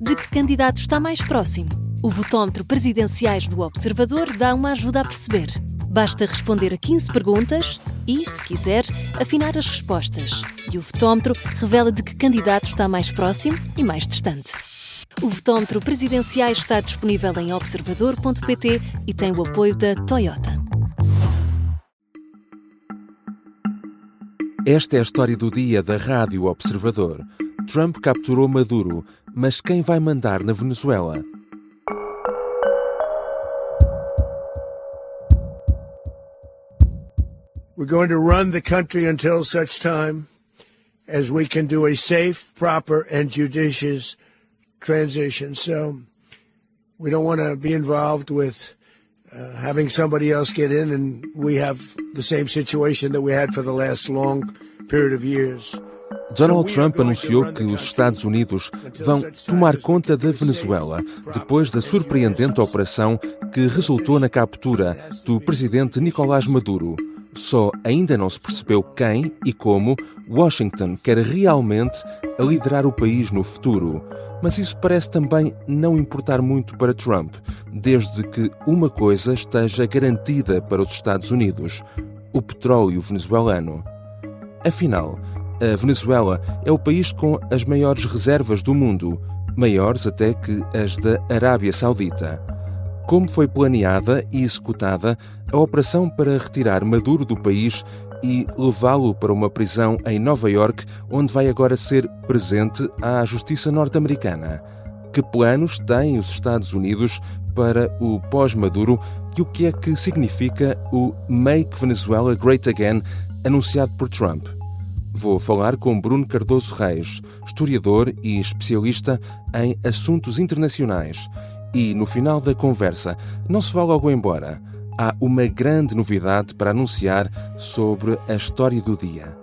de que candidato está mais próximo? O votómetro Presidenciais do Observador dá uma ajuda a perceber. Basta responder a 15 perguntas e, se quiser, afinar as respostas. E o votómetro revela de que candidato está mais próximo e mais distante. O votómetro Presidenciais está disponível em observador.pt e tem o apoio da Toyota. Esta é a história do dia da Rádio Observador. Trump capturou Maduro, mas quem vai mandar na Venezuela? We're going to run the country until such time as we can do a safe, proper, and judicious transition. So we don't want to be involved with having somebody else get in, and we have the same situation that we had for the last long period of years. Donald Trump anunciou que os Estados Unidos vão tomar conta da Venezuela depois da surpreendente operação que resultou na captura do presidente Nicolás Maduro. Só ainda não se percebeu quem e como Washington quer realmente liderar o país no futuro. Mas isso parece também não importar muito para Trump, desde que uma coisa esteja garantida para os Estados Unidos: o petróleo venezuelano. Afinal, a Venezuela é o país com as maiores reservas do mundo, maiores até que as da Arábia Saudita. Como foi planeada e executada a operação para retirar Maduro do país e levá-lo para uma prisão em Nova Iorque, onde vai agora ser presente à justiça norte-americana? Que planos têm os Estados Unidos para o pós-Maduro e o que é que significa o Make Venezuela Great Again anunciado por Trump? Vou falar com Bruno Cardoso Reis, historiador e especialista em assuntos internacionais. E, no final da conversa, não se vá logo embora. Há uma grande novidade para anunciar sobre a história do dia.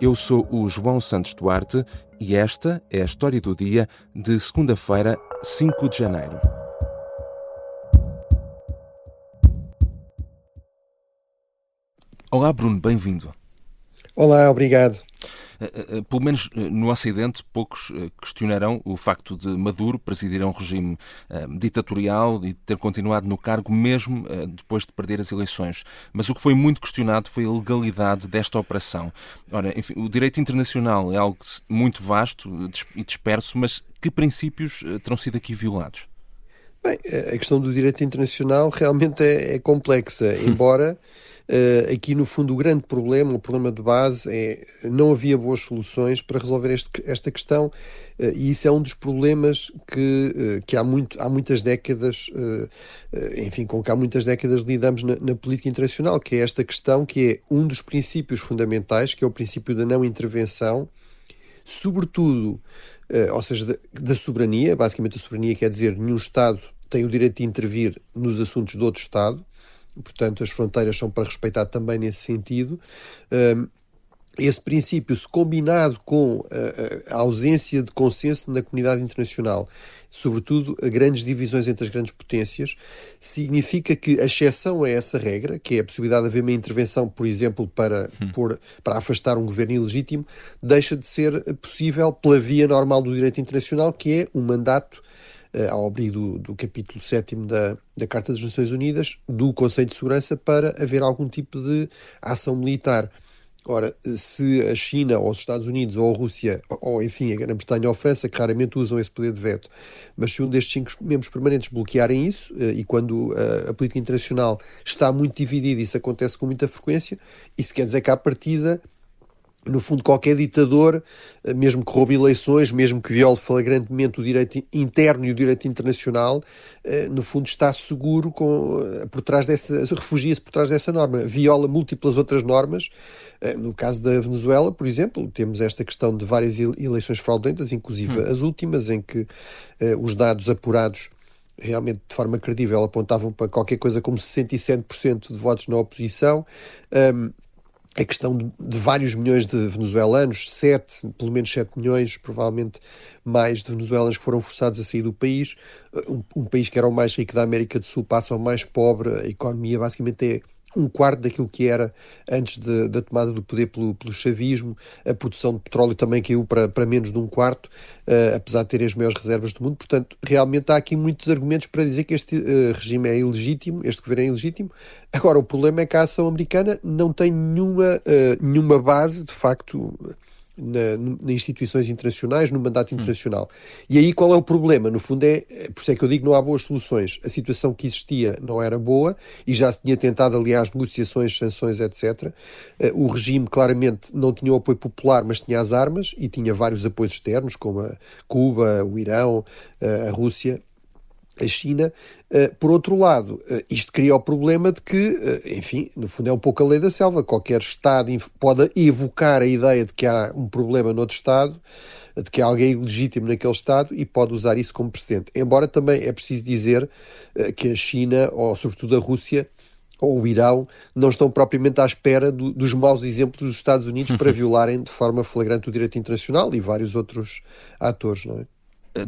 Eu sou o João Santos Duarte e esta é a história do dia de segunda-feira, 5 de janeiro. Olá, Bruno, bem-vindo. Olá, obrigado. Pelo menos no Ocidente, poucos questionarão o facto de Maduro presidir um regime ditatorial e ter continuado no cargo mesmo depois de perder as eleições. Mas o que foi muito questionado foi a legalidade desta operação. Ora, enfim, o direito internacional é algo muito vasto e disperso, mas que princípios terão sido aqui violados? Bem, a questão do direito internacional realmente é complexa, embora aqui no fundo o grande problema, o problema de base é não havia boas soluções para resolver esta questão e isso é um dos problemas que há muitas décadas, enfim, com que há muitas décadas lidamos na política internacional, que é esta questão que é um dos princípios fundamentais, que é o princípio da não intervenção, sobretudo, ou seja, da soberania. Basicamente a soberania quer dizer nenhum Estado tem o direito de intervir nos assuntos de outro Estado, portanto as fronteiras são para respeitar também nesse sentido. Esse princípio, se combinado com a ausência de consenso na comunidade internacional, sobretudo a grandes divisões entre as grandes potências, significa que a exceção a essa regra, que é a possibilidade de haver uma intervenção, por exemplo, para afastar um governo ilegítimo, deixa de ser possível pela via normal do direito internacional, que é um mandato, ao abrigo do capítulo 7º da Carta das Nações Unidas, do Conselho de Segurança, para haver algum tipo de ação militar. Ora, se a China, ou os Estados Unidos, ou a Rússia, ou enfim a Grã-Bretanha ou a França, que raramente usam esse poder de veto, mas se um destes 5 membros permanentes bloquearem isso, e quando a política internacional está muito dividida, isso acontece com muita frequência, isso quer dizer que à partida, no fundo, qualquer ditador, mesmo que roube eleições, mesmo que viole flagrantemente o direito interno e o direito internacional, no fundo está seguro por trás refugia-se por trás dessa norma. Viola múltiplas outras normas. No caso da Venezuela, por exemplo, temos esta questão de várias eleições fraudulentas, inclusive as últimas, em que os dados apurados realmente de forma credível apontavam para qualquer coisa como 67% de votos na oposição. A questão de vários milhões de venezuelanos, pelo menos 7 milhões, provavelmente mais, de venezuelanos que foram forçados a sair do país. Um país que era o mais rico da América do Sul passa ao mais pobre, a economia basicamente um quarto daquilo que era antes da tomada do poder pelo chavismo. A produção de petróleo também caiu para menos de um quarto, apesar de ter as maiores reservas do mundo. Portanto, realmente há aqui muitos argumentos para dizer que este regime é ilegítimo, este governo é ilegítimo. Agora, o problema é que a ação americana não tem nenhuma base, de facto, nas instituições internacionais, no mandato internacional. E aí qual é o problema? No fundo por isso é que eu digo que não há boas soluções. A situação que existia não era boa e já se tinha tentado, aliás, negociações, sanções, etc. O regime claramente não tinha o apoio popular, mas tinha as armas e tinha vários apoios externos, como a Cuba, o Irão, a Rússia, a China. Por outro lado, isto cria o problema de que, enfim, no fundo é um pouco a lei da selva. Qualquer Estado pode evocar a ideia de que há um problema noutro Estado, de que há alguém ilegítimo naquele Estado e pode usar isso como precedente. Embora também é preciso dizer que a China, ou sobretudo a Rússia, ou o Irão, não estão propriamente à espera dos maus exemplos dos Estados Unidos para violarem de forma flagrante o direito internacional e vários outros atores, não é?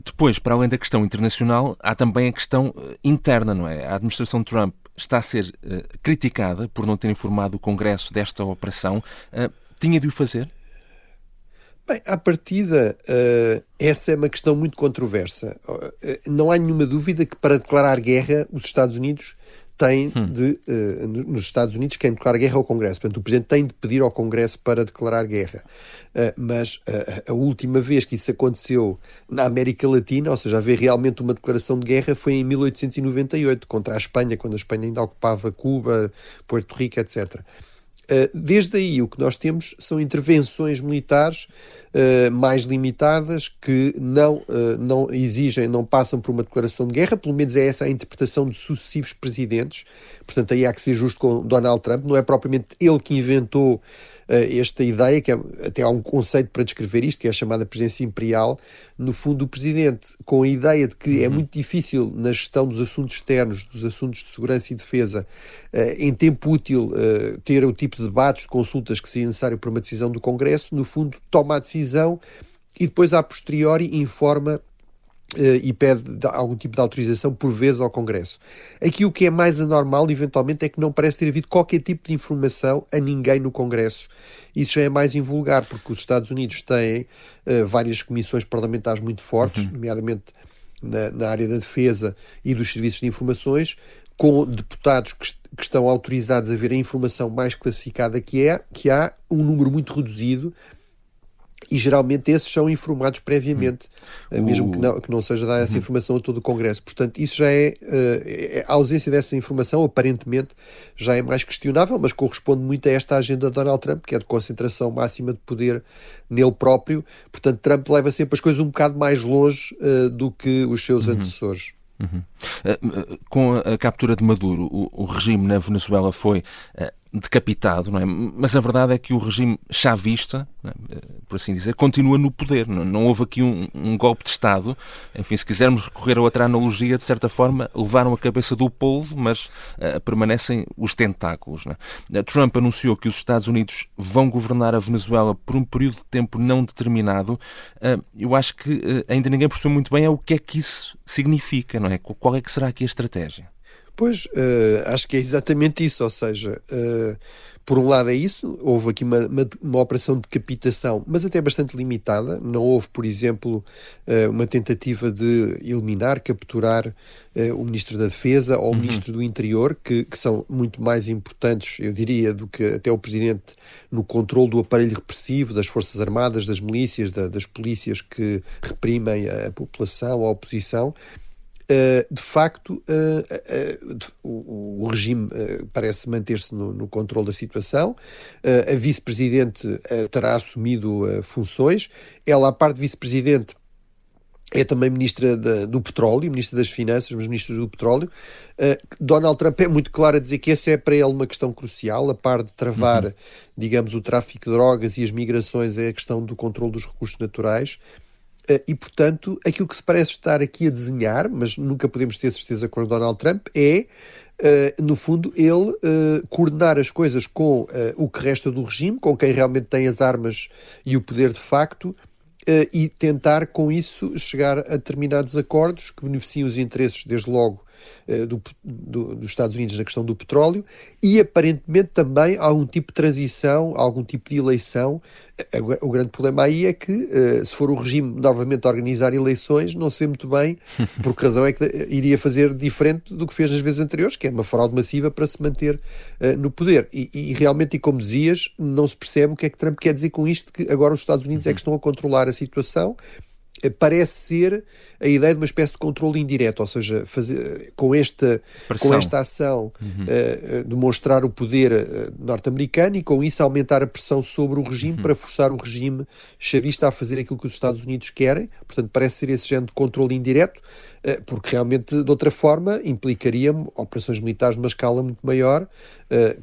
Depois, para além da questão internacional, há também a questão interna, não é? A administração Trump está a ser criticada por não ter informado o Congresso desta operação. Tinha de o fazer? Bem, à partida, essa é uma questão muito controversa. Não há nenhuma dúvida que para declarar guerra os Estados Unidos têm nos Estados Unidos, quem declara guerra é o Congresso. Portanto, o Presidente tem de pedir ao Congresso para declarar guerra. Mas a última vez que isso aconteceu na América Latina, ou seja, haver realmente uma declaração de guerra, foi em 1898, contra a Espanha, quando a Espanha ainda ocupava Cuba, Porto Rico, etc. Desde aí o que nós temos são intervenções militares mais limitadas que não exigem, não passam por uma declaração de guerra, pelo menos é essa a interpretação de sucessivos presidentes. Portanto, aí há que ser justo com Donald Trump, não é propriamente ele que inventou esta ideia, que até há um conceito para descrever isto, que é a chamada presença imperial. No fundo, o Presidente, com a ideia de que é muito difícil na gestão dos assuntos externos, dos assuntos de segurança e defesa, em tempo útil, ter o tipo de debates, de consultas que seria necessário para uma decisão do Congresso, no fundo, toma a decisão e depois, a posteriori, informa e pede algum tipo de autorização por vezes ao Congresso. Aqui o que é mais anormal, eventualmente, é que não parece ter havido qualquer tipo de informação a ninguém no Congresso. Isso já é mais invulgar, porque os Estados Unidos têm várias comissões parlamentares muito fortes, nomeadamente na área da defesa e dos serviços de informações, com deputados que estão autorizados a ver a informação mais classificada que há um número muito reduzido. E geralmente esses são informados previamente, mesmo que não seja dada essa informação a todo o Congresso. Portanto, isso já a ausência dessa informação, aparentemente, já é mais questionável, mas corresponde muito a esta agenda de Donald Trump, que é de concentração máxima de poder nele próprio. Portanto, Trump leva sempre as coisas um bocado mais longe do que os seus antecessores. Com a captura de Maduro, o regime na Venezuela foi decapitado, não é? Mas a verdade é que o regime chavista, não é? Por assim dizer, continua no poder. Não houve aqui um golpe de Estado. Enfim, se quisermos recorrer a outra analogia, de certa forma, levaram a cabeça do polvo, mas permanecem os tentáculos. Não é? Trump anunciou que os Estados Unidos vão governar a Venezuela por um período de tempo não determinado. Eu acho que ainda ninguém percebeu muito bem o que é que isso significa, não é? Qual é que será aqui a estratégia? Pois, acho que é exatamente isso, ou seja, por um lado é isso, houve aqui uma operação de decapitação, mas até bastante limitada. Não houve, por exemplo, uma tentativa de eliminar, capturar o Ministro da Defesa ou o Ministro do Interior, que são muito mais importantes, eu diria, do que até o Presidente no controle do aparelho repressivo, das Forças Armadas, das milícias, das polícias que reprimem a população, a oposição. De facto, o regime parece manter-se no controle da situação. A vice-presidente terá assumido funções. Ela, à parte de vice-presidente, é também ministra do petróleo, ministra das finanças, mas ministra do petróleo. Donald Trump é muito claro a dizer que essa é para ele uma questão crucial, a par de travar, digamos, o tráfico de drogas e as migrações, é a questão do controle dos recursos naturais. E, portanto, aquilo que se parece estar aqui a desenhar, mas nunca podemos ter certeza com o Donald Trump, é, no fundo, ele coordenar as coisas com o que resta do regime, com quem realmente tem as armas e o poder de facto, e tentar, com isso, chegar a determinados acordos que beneficiem os interesses, desde logo, dos Estados Unidos na questão do petróleo e aparentemente também algum tipo de transição, algum tipo de eleição. O grande problema aí é que se for o regime novamente a organizar eleições, não sei muito bem por que razão é que iria fazer diferente do que fez nas vezes anteriores, que é uma fraude massiva para se manter no poder. E realmente, e como dizias, não se percebe o que é que Trump quer dizer com isto, que agora os Estados Unidos é que estão a controlar a situação. Parece ser a ideia de uma espécie de controle indireto, ou seja, com esta ação demonstrar o poder norte-americano e com isso aumentar a pressão sobre o regime para forçar o regime chavista a fazer aquilo que os Estados Unidos querem. Portanto, parece ser esse género de controle indireto, porque realmente de outra forma implicaria operações militares numa escala muito maior,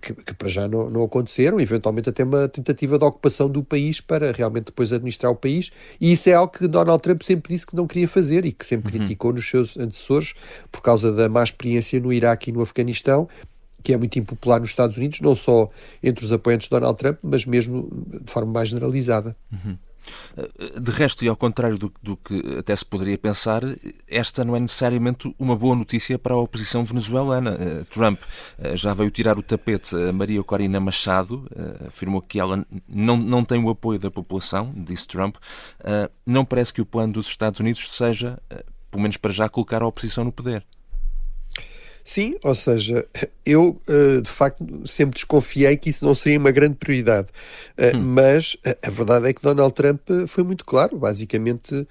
que para já não aconteceram, eventualmente até uma tentativa de ocupação do país para realmente depois administrar o país, e isso é algo que Donald Trump sempre disse que não queria fazer e que sempre criticou nos seus antecessores por causa da má experiência no Iraque e no Afeganistão, que é muito impopular nos Estados Unidos, não só entre os apoiantes de Donald Trump, mas mesmo de forma mais generalizada. De resto, e ao contrário do que até se poderia pensar, esta não é necessariamente uma boa notícia para a oposição venezuelana. Trump já veio tirar o tapete a Maria Corina Machado, afirmou que ela não tem o apoio da população, disse Trump. Não parece que o plano dos Estados Unidos seja, pelo menos para já, colocar a oposição no poder. Sim, ou seja, eu de facto sempre desconfiei que isso não seria uma grande prioridade, mas a verdade é que Donald Trump foi muito claro, basicamente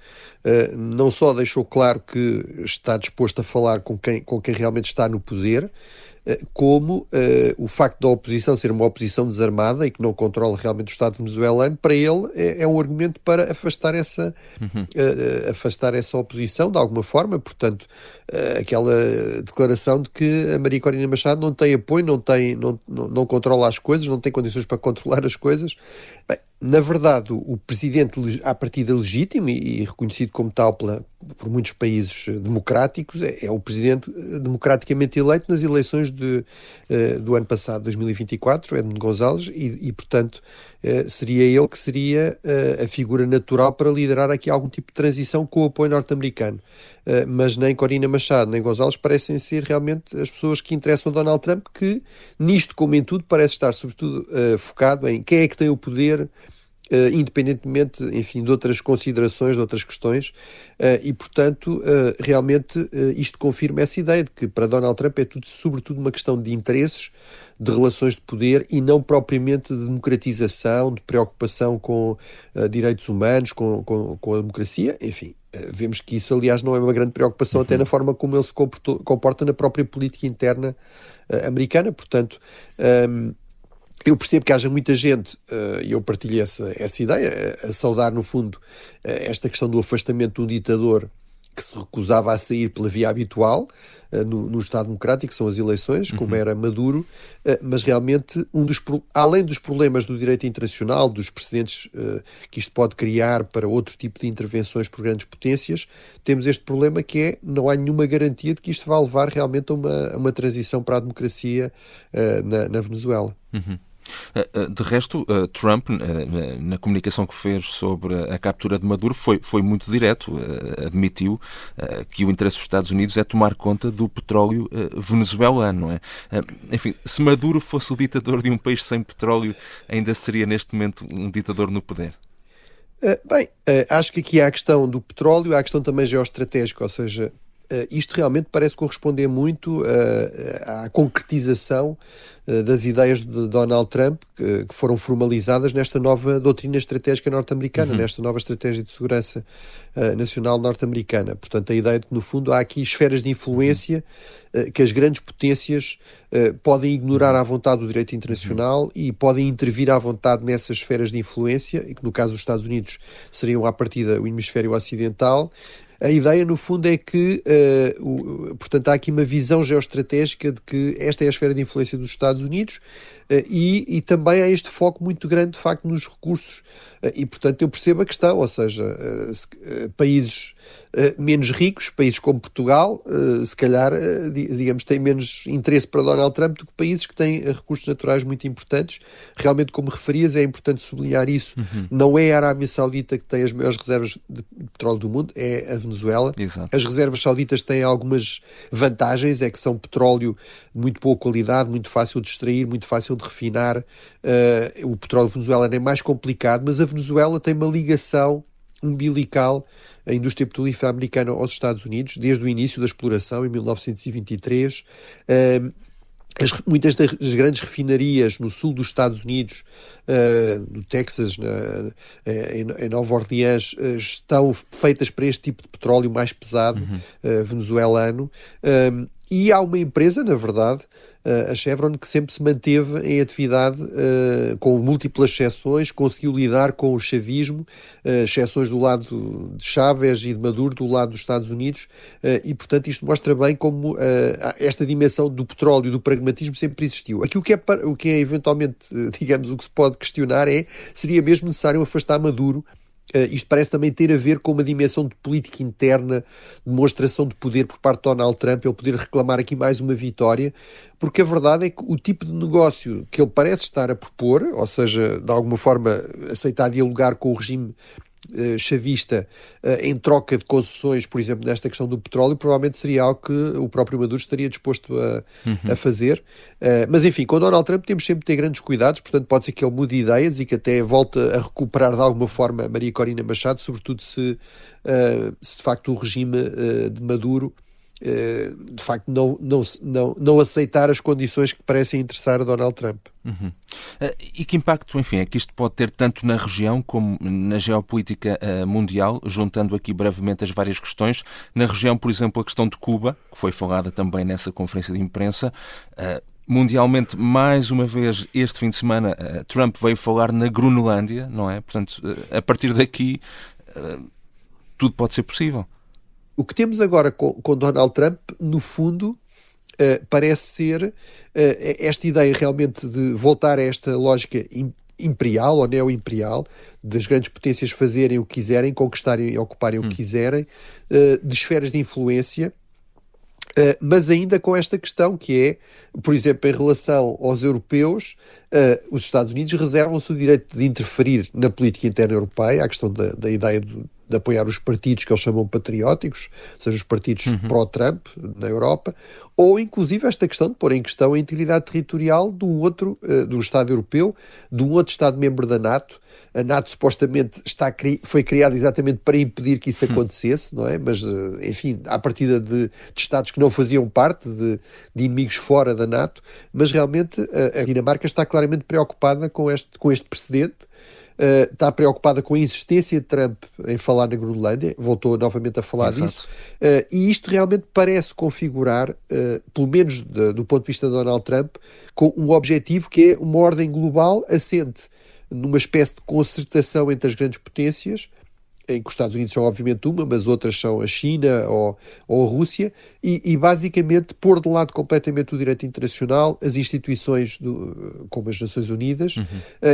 não só deixou claro que está disposto a falar com quem realmente está no poder, como o facto da oposição ser uma oposição desarmada e que não controla realmente o Estado venezuelano, para ele é um argumento para afastar essa oposição de alguma forma. Portanto, aquela declaração de que a Maria Corina Machado não tem apoio, não controla as coisas, não tem condições para controlar as coisas. Bem, na verdade, o presidente à partida legítimo e reconhecido como tal por muitos países democráticos é o presidente democraticamente eleito nas eleições do ano passado, 2024, Edmundo González, e portanto seria ele que seria a figura natural para liderar aqui algum tipo de transição com o apoio norte-americano. Mas nem Corina Machado nem González parecem ser realmente as pessoas que interessam Donald Trump, que nisto como em tudo parece estar sobretudo focado em quem é que tem o poder, independentemente, enfim, de outras considerações, de outras questões, e portanto realmente isto confirma essa ideia de que para Donald Trump é tudo, sobretudo uma questão de interesses, de relações de poder e não propriamente de democratização, de preocupação com direitos humanos, com a democracia, enfim. Vemos que isso, aliás, não é uma grande preocupação até na forma como ele se comporta na própria política interna americana. Portanto, eu percebo que haja muita gente, e eu partilho essa ideia, a saudar, no fundo, esta questão do afastamento de um ditador que se recusava a sair pela via habitual no Estado Democrático, que são as eleições, como era Maduro, mas realmente além dos problemas do direito internacional, dos precedentes que isto pode criar para outro tipo de intervenções por grandes potências, temos este problema que é, não há nenhuma garantia de que isto vai levar realmente a uma transição para a democracia na Venezuela. De resto, Trump, na comunicação que fez sobre a captura de Maduro, foi muito direto. Admitiu que o interesse dos Estados Unidos é tomar conta do petróleo venezuelano, não é? Enfim, se Maduro fosse o ditador de um país sem petróleo, ainda seria neste momento um ditador no poder? Acho que aqui há a questão do petróleo, há a questão também geoestratégica, ou seja, isto realmente parece corresponder muito à concretização das ideias de Donald Trump, que foram formalizadas nesta nova doutrina estratégica norte-americana, nesta nova estratégia de segurança nacional norte-americana. Portanto, a ideia de que, no fundo, há aqui esferas de influência que as grandes potências podem ignorar à vontade o direito internacional e podem intervir à vontade nessas esferas de influência, e que, no caso dos Estados Unidos, seriam, à partida, o hemisfério ocidental. A ideia, no fundo, é que, portanto, há aqui uma visão geoestratégica de que esta é a esfera de influência dos Estados Unidos e também há este foco muito grande, de facto, nos recursos. E, portanto, eu percebo a questão, ou seja, países menos ricos, países como Portugal, se calhar, digamos, têm menos interesse para Donald Trump do que países que têm recursos naturais muito importantes. Realmente, como referias, é importante sublinhar isso. Não é a Arábia Saudita que tem as maiores reservas de petróleo do mundo, é a Venezuela. Exato. As reservas sauditas têm algumas vantagens, é que são petróleo de muito boa qualidade, muito fácil de extrair, muito fácil de refinar. O petróleo venezuelano é mais complicado, mas a Venezuela tem uma ligação umbilical à indústria petrolífera americana aos Estados Unidos, desde o início da exploração, em 1923. Muitas das grandes refinarias no sul dos Estados Unidos, no Texas, em Nova Orleans, estão feitas para este tipo de petróleo mais pesado, venezuelano. E há uma empresa, na verdade, a Chevron, que sempre se manteve em atividade com múltiplas exceções, conseguiu lidar com o chavismo, exceções do lado de Chávez e de Maduro, do lado dos Estados Unidos, e, portanto, isto mostra bem como esta dimensão do petróleo e do pragmatismo sempre existiu. Aqui o que é eventualmente, digamos, o que se pode questionar seria mesmo necessário afastar Maduro. Isto parece também ter a ver com uma dimensão de política interna, demonstração de poder por parte de Donald Trump, ele poder reclamar aqui mais uma vitória, porque a verdade é que o tipo de negócio que ele parece estar a propor, ou seja, de alguma forma aceitar dialogar com o regime chavista em troca de concessões, por exemplo, nesta questão do petróleo, provavelmente seria algo que o próprio Maduro estaria disposto a fazer. Mas enfim, com Donald Trump temos sempre de ter grandes cuidados, portanto pode ser que ele mude ideias e que até volte a recuperar de alguma forma Maria Corina Machado, sobretudo se de facto o regime de Maduro de facto não aceitar as condições que parecem interessar a Donald Trump. E que impacto, enfim, é que isto pode ter tanto na região como na geopolítica mundial, juntando aqui brevemente as várias questões. Na região, por exemplo, a questão de Cuba, que foi falada também nessa conferência de imprensa. Mundialmente, mais uma vez, este fim de semana, Trump veio falar na Groenlândia, não é? Portanto, a partir daqui, tudo pode ser possível. O que temos agora com Donald Trump, no fundo, parece ser esta ideia realmente de voltar a esta lógica imperial ou neo-imperial, das grandes potências fazerem o que quiserem, conquistarem e ocuparem o que quiserem, de esferas de influência, mas ainda com esta questão que é, por exemplo, em relação aos europeus, os Estados Unidos reservam-se o direito de interferir na política interna europeia, a questão da ideia de apoiar os partidos que eles chamam patrióticos, ou seja, os partidos pró-Trump na Europa, ou inclusive esta questão de pôr em questão a integridade territorial de um Estado europeu, de um outro Estado-membro da NATO. A NATO supostamente foi criada exatamente para impedir que isso acontecesse, não é? Mas, enfim, à partida de Estados que não faziam parte, de inimigos fora da NATO, mas realmente a Dinamarca está claramente preocupada com este precedente. Está preocupada com a insistência de Trump em falar na Groenlândia, voltou novamente a falar disso, e isto realmente parece configurar, pelo menos do ponto de vista de Donald Trump, com um objetivo que é uma ordem global assente numa espécie de concertação entre as grandes potências, em que os Estados Unidos são obviamente uma, mas outras são a China ou a Rússia, e basicamente pôr de lado completamente o direito internacional, as instituições como as Nações Unidas,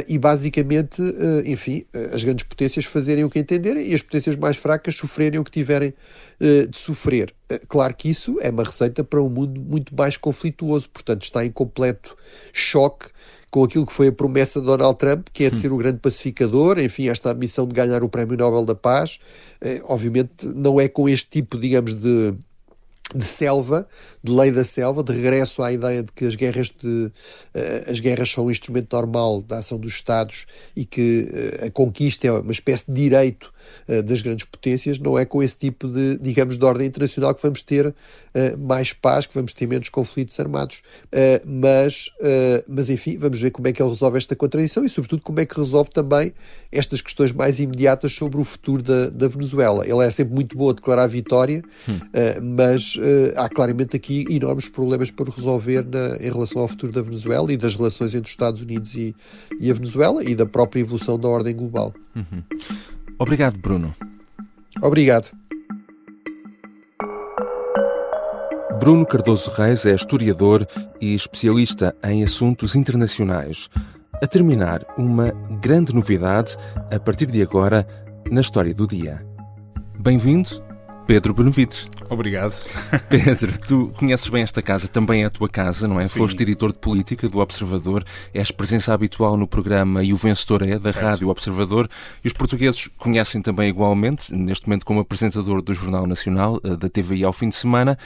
e basicamente, enfim, as grandes potências fazerem o que entenderem e as potências mais fracas sofrerem o que tiverem de sofrer. Claro que isso é uma receita para um mundo muito mais conflituoso, portanto está em completo choque com aquilo que foi a promessa de Donald Trump, que é de ser o grande pacificador, enfim, esta ambição de ganhar o Prémio Nobel da Paz. Obviamente não é com este tipo, digamos, de selva, de lei da selva, de regresso à ideia de que as guerras são um instrumento normal da ação dos Estados e que a conquista é uma espécie de direito das grandes potências. Não é com esse tipo de, digamos, de ordem internacional que vamos ter mais paz, que vamos ter menos conflitos armados. Mas enfim, vamos ver como é que ele resolve esta contradição e, sobretudo, como é que resolve também estas questões mais imediatas sobre o futuro da Venezuela. Ele é sempre muito bom a declarar vitória, mas há claramente aqui enormes problemas por resolver em relação ao futuro da Venezuela e das relações entre os Estados Unidos e a Venezuela e da própria evolução da ordem global. Obrigado, Bruno. Obrigado. Bruno Cardoso Reis é historiador e especialista em assuntos internacionais. A terminar, uma grande novidade a partir de agora na História do Dia. Bem-vindo Pedro Benevides. Obrigado. Pedro, tu conheces bem esta casa, também é a tua casa, não é? Sim. Foste editor de política do Observador, és presença habitual no programa E o Vencedor é, da Certo. Rádio Observador, e os portugueses conhecem também igualmente, neste momento como apresentador do Jornal Nacional, da TVI ao fim de semana,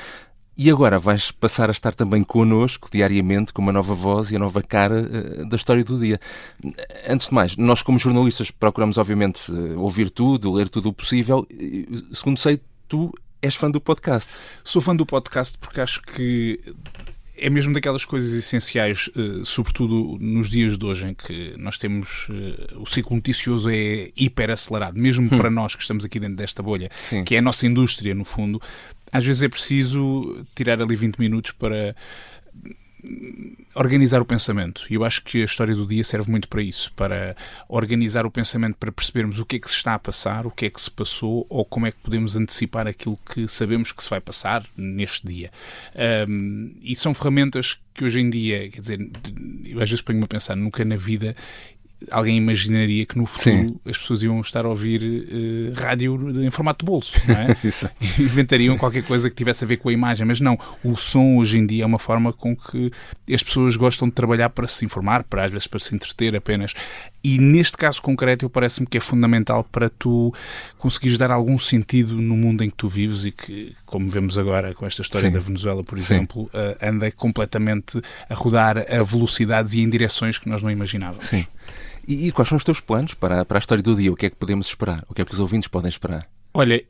e agora vais passar a estar também connosco diariamente com uma nova voz e a nova cara da história do dia. Antes de mais, nós como jornalistas procuramos obviamente ouvir tudo, ler tudo o possível. Segundo sei, tu és fã do podcast. Sou fã do podcast porque acho que é mesmo daquelas coisas essenciais, sobretudo nos dias de hoje em que nós temos... o ciclo noticioso é hiper acelerado, mesmo para nós que estamos aqui dentro desta bolha, Sim. que é a nossa indústria, no fundo. Às vezes é preciso tirar ali 20 minutos para organizar o pensamento. E eu acho que a história do dia serve muito para isso, para organizar o pensamento, para percebermos o que é que se está a passar, o que é que se passou, ou como é que podemos antecipar aquilo que sabemos que se vai passar neste dia. E são ferramentas que hoje em dia, quer dizer, eu às vezes ponho-me a pensar, nunca na vida alguém imaginaria que no futuro Sim. as pessoas iam estar a ouvir rádio em formato de bolso, não é? Isso. Inventariam qualquer coisa que tivesse a ver com a imagem, mas não, o som hoje em dia é uma forma com que as pessoas gostam de trabalhar para se informar, para às vezes para se entreter apenas, e neste caso concreto eu parece-me que é fundamental para tu conseguires dar algum sentido no mundo em que tu vives e que, como vemos agora com esta história Sim. da Venezuela, por Sim. exemplo, anda completamente a rodar a velocidades e em direções que nós não imaginávamos. Sim. E quais são os teus planos para a história do dia? O que é que podemos esperar? O que é que os ouvintes podem esperar? Olha,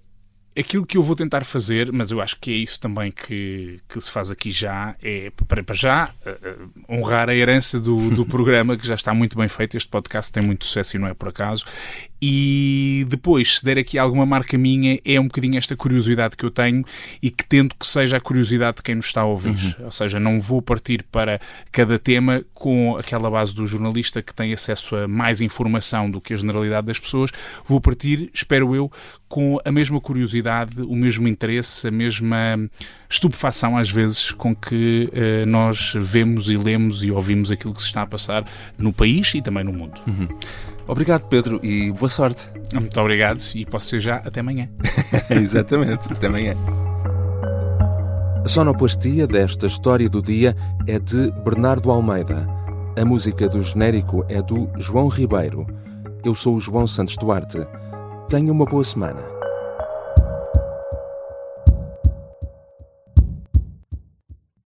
aquilo que eu vou tentar fazer, mas eu acho que é isso também que se faz aqui já, é, para já, honrar a herança do programa, que já está muito bem feito. Este podcast tem muito sucesso e não é por acaso. E depois, se der aqui alguma marca minha, é um bocadinho esta curiosidade que eu tenho e que tento que seja a curiosidade de quem nos está a ouvir. Ou seja, não vou partir para cada tema com aquela base do jornalista que tem acesso a mais informação do que a generalidade das pessoas. Vou partir, espero eu, com a mesma curiosidade, o mesmo interesse, a mesma estupefação, às vezes, com que nós vemos e lemos e ouvimos aquilo que se está a passar no país e também no mundo. Obrigado, Pedro, e boa sorte. Muito obrigado e posso ser já até amanhã. Exatamente, até amanhã. A sonoplastia desta história do dia é de Bernardo Almeida. A música do genérico é do João Ribeiro. Eu sou o João Santos Duarte. Tenha uma boa semana.